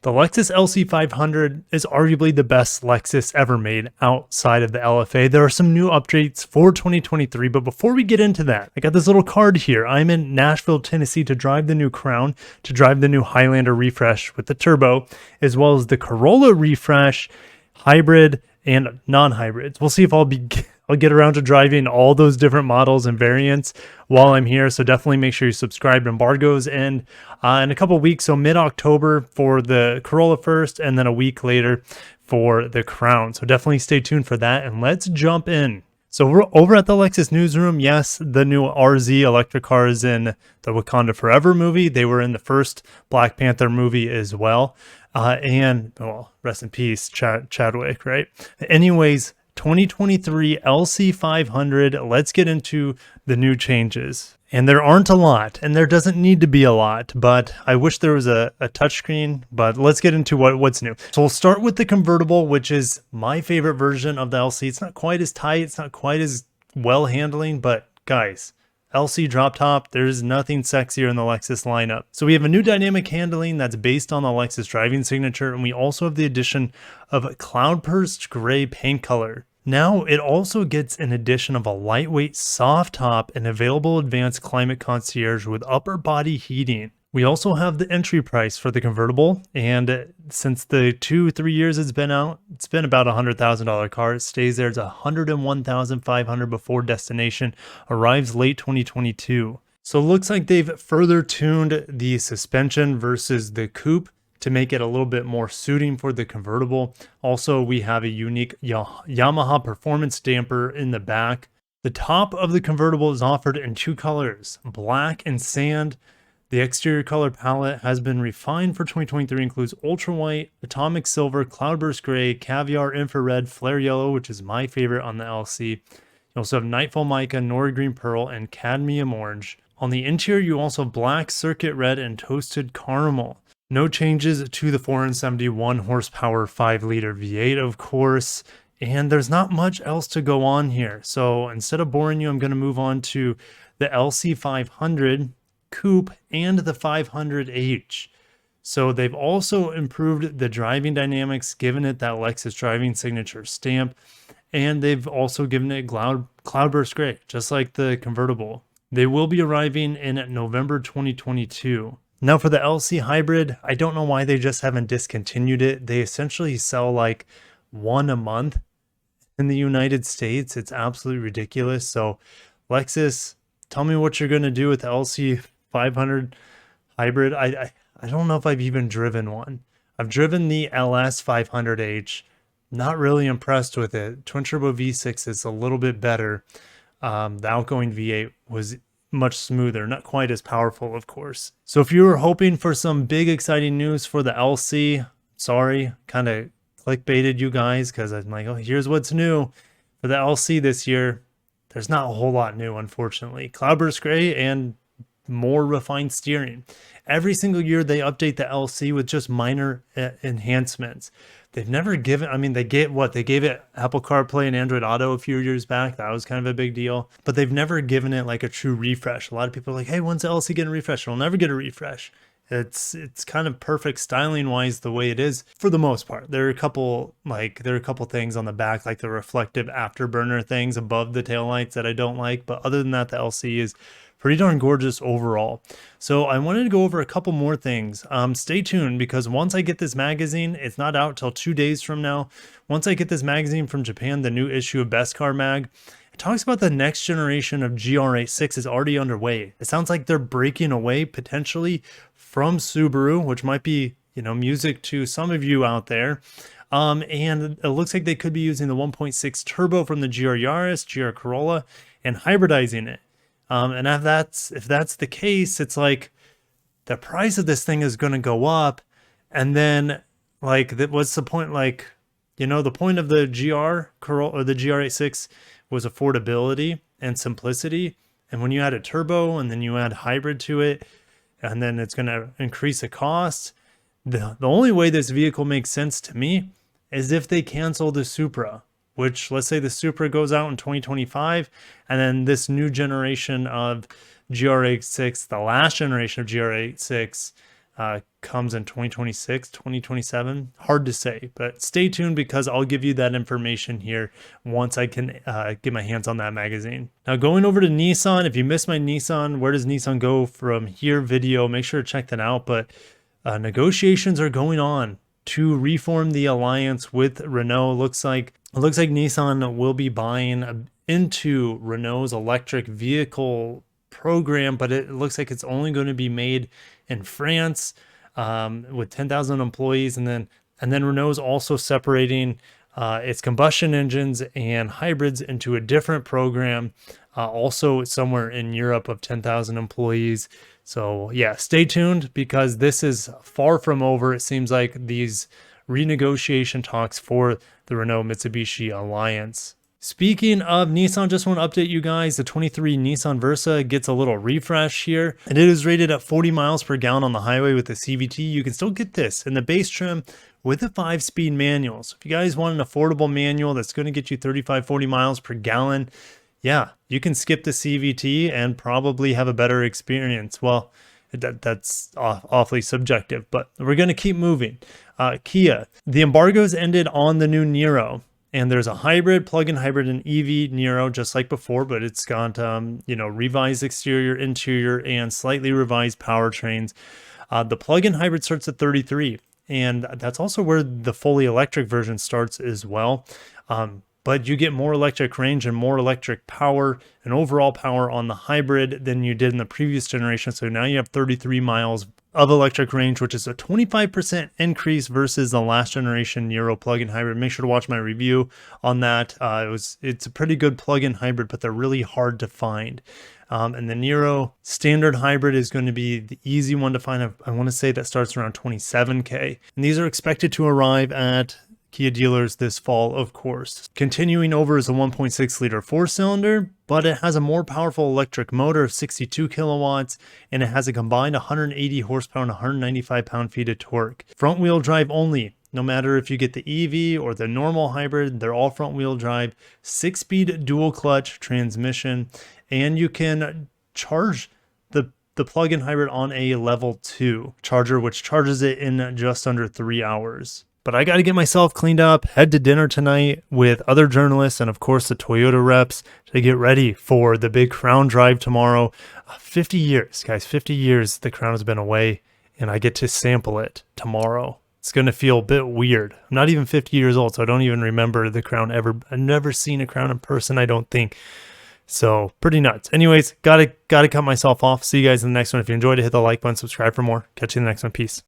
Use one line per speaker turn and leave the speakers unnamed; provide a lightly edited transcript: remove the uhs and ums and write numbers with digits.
The Lexus LC 500 is arguably the best Lexus ever made outside of the LFA. There are some new updates for 2023, but before we get into that, I got this little card here. I'm in Nashville, Tennessee to drive the new Crown, to drive the new Highlander refresh with the turbo, as well as the Corolla refresh, hybrid, and non-hybrids. We'll see if I'll get around to driving all those different models and variants while I'm here. So definitely make sure you subscribe. Embargoes end in a couple weeks. So mid-October for the Corolla first, and then a week later for the Crown. So definitely stay tuned for that. And let's jump in. So we're over at the Lexus newsroom. Yes, the new RZ electric cars in the Wakanda Forever movie. They were in the first Black Panther movie as well. And, well, rest in peace, Chadwick, right? Anyways, 2023 LC 500, let's get into the new changes. And there aren't a lot, and there doesn't need to be a lot, but I wish there was a touchscreen, but let's get into what's new. So we'll start with the convertible, which is my favorite version of the LC. It's not quite as tight, it's not quite as well handling, but guys, LC drop top, there's nothing sexier in the Lexus lineup. So we have a new dynamic handling that's based on the Lexus driving signature, and we also have the addition of a cloudburst gray paint color. Now it also gets an addition of a lightweight soft top and available advanced climate concierge with upper body heating. We also have the entry price for the convertible, and since the 2-3 years it's been out, it's been about $100,000 car. It stays there. It's $101,500 before destination, arrives late 2022. So it looks like they've further tuned the suspension versus the coupe to make it a little bit more suiting for the convertible. Also, we have a unique Yamaha performance damper in the back. The top of the convertible is offered in two colors, black and sand. The exterior color palette has been refined for 2023, includes ultra white, atomic silver, cloudburst gray, caviar infrared, flare yellow, which is my favorite on the LC. You also have nightfall mica, nori green pearl, and cadmium orange. On the interior, you also have black, circuit red, and toasted caramel. No changes to the 471 horsepower 5-liter V8, of course, and there's not much else to go on here. So instead of boring you, I'm going to move on to the LC 500 Coupe and the 500H. So they've also improved the driving dynamics, given it that Lexus driving signature stamp, and they've also given it cloudburst gray, just like the convertible. They will be arriving in November 2022. Now for the LC hybrid, I don't know why they just haven't discontinued it. They essentially sell like one a month in the United States. It's absolutely ridiculous. So Lexus, tell me what you're going to do with the LC 500 hybrid. I don't know if I've even driven one. I've driven the LS 500H. Not really impressed with it. Twin turbo V6 is a little bit better. The outgoing V8 was much smoother, not quite as powerful, of course. So if you were hoping for some big exciting news for the LC, sorry, kind of clickbaited you guys, because I'm like, oh, here's what's new for the LC this year. There's not a whole lot new, unfortunately. Cloudburst gray and more refined steering. Every single year they update the LC with just minor enhancements. They've never given, I mean, they gave it Apple CarPlay and Android Auto a few years back. That was kind of a big deal, but they've never given it like a true refresh. A lot of people are like, hey, when's the LC getting a refresh? It'll never get a refresh. It's kind of perfect styling wise the way it is for the most part. There are a couple things on the back, like the reflective afterburner things above the taillights that I don't like, but other than that, the LC is pretty darn gorgeous overall. So I wanted to go over a couple more things. Stay tuned, because once I get this magazine, it's not out till 2 days from now. Once I get this magazine from Japan, the new issue of Best Car Mag, it talks about the next generation of GR86 is already underway. It sounds like they're breaking away potentially from Subaru, which might be, music to some of you out there. And it looks like they could be using the 1.6 turbo from the GR Yaris, GR Corolla, and hybridizing it. And if that's the case, it's like the price of this thing is going to go up. And then what's the point? The point of the GR Corolla or the GR86 was affordability and simplicity. And when you add a turbo and then you add hybrid to it, and then it's going to increase the cost. The only way this vehicle makes sense to me is if they cancel the Supra, which, let's say the Supra goes out in 2025, and then this new generation of GR86, the last generation of GR86, comes in 2026, 2027. Hard to say, but stay tuned because I'll give you that information here once I can get my hands on that magazine. Now going over to Nissan, if you missed my Nissan, where does Nissan go from here video, make sure to check that out. But negotiations are going on to reform the alliance with Renault. It looks like Nissan will be buying into Renault's electric vehicle program, but it looks like it's only going to be made in France with 10,000 employees, and then Renault's also separating its combustion engines and hybrids into a different program, also somewhere in Europe of 10,000 employees. So yeah, stay tuned because this is far from over. It seems like these renegotiation talks for the Renault-Mitsubishi alliance. Speaking of Nissan, just want to update you guys. The 23 Nissan Versa gets a little refresh here, and it is rated at 40 miles per gallon on the highway with the CVT. You can still get this in the base trim with a 5-speed manual. So if you guys want an affordable manual that's going to get you 35-40 miles per gallon, yeah, you can skip the CVT and probably have a better experience. Well, that's awfully subjective, but we're going to keep moving. Kia, the embargoes ended on the new Niro. And there's a hybrid, plug-in hybrid, and EV Niro, just like before, but it's got, revised exterior, interior, and slightly revised powertrains. The plug-in hybrid starts at 33, and that's also where the fully electric version starts as well. But you get more electric range and more electric power and overall power on the hybrid than you did in the previous generation. So now you have 33 miles of electric range, which is a 25% increase versus the last generation Niro plug-in hybrid. Make sure to watch my review on that. It's a pretty good plug-in hybrid, but they're really hard to find. And the Niro standard hybrid is going to be the easy one to find. I want to say that starts around 27K. And these are expected to arrive at Kia dealers this fall, of course. Continuing over is a 1.6 liter 4-cylinder, but it has a more powerful electric motor of 62 kilowatts, and it has a combined 180 horsepower and 195 pound-feet of torque. Front wheel drive only. No matter if you get the EV or the normal hybrid, they're all front wheel drive, 6-speed dual clutch transmission, and you can charge the plug-in hybrid on a level 2 charger, which charges it in just under 3 hours. But I got to get myself cleaned up, head to dinner tonight with other journalists and, of course, the Toyota reps to get ready for the big Crown drive tomorrow. 50 years, guys, 50 years the Crown has been away, and I get to sample it tomorrow. It's going to feel a bit weird. I'm not even 50 years old, so I don't even remember the Crown ever. I've never seen a Crown in person, I don't think. So pretty nuts. Anyways, gotta cut myself off. See you guys in the next one. If you enjoyed it, hit the like button, subscribe for more. Catch you in the next one. Peace.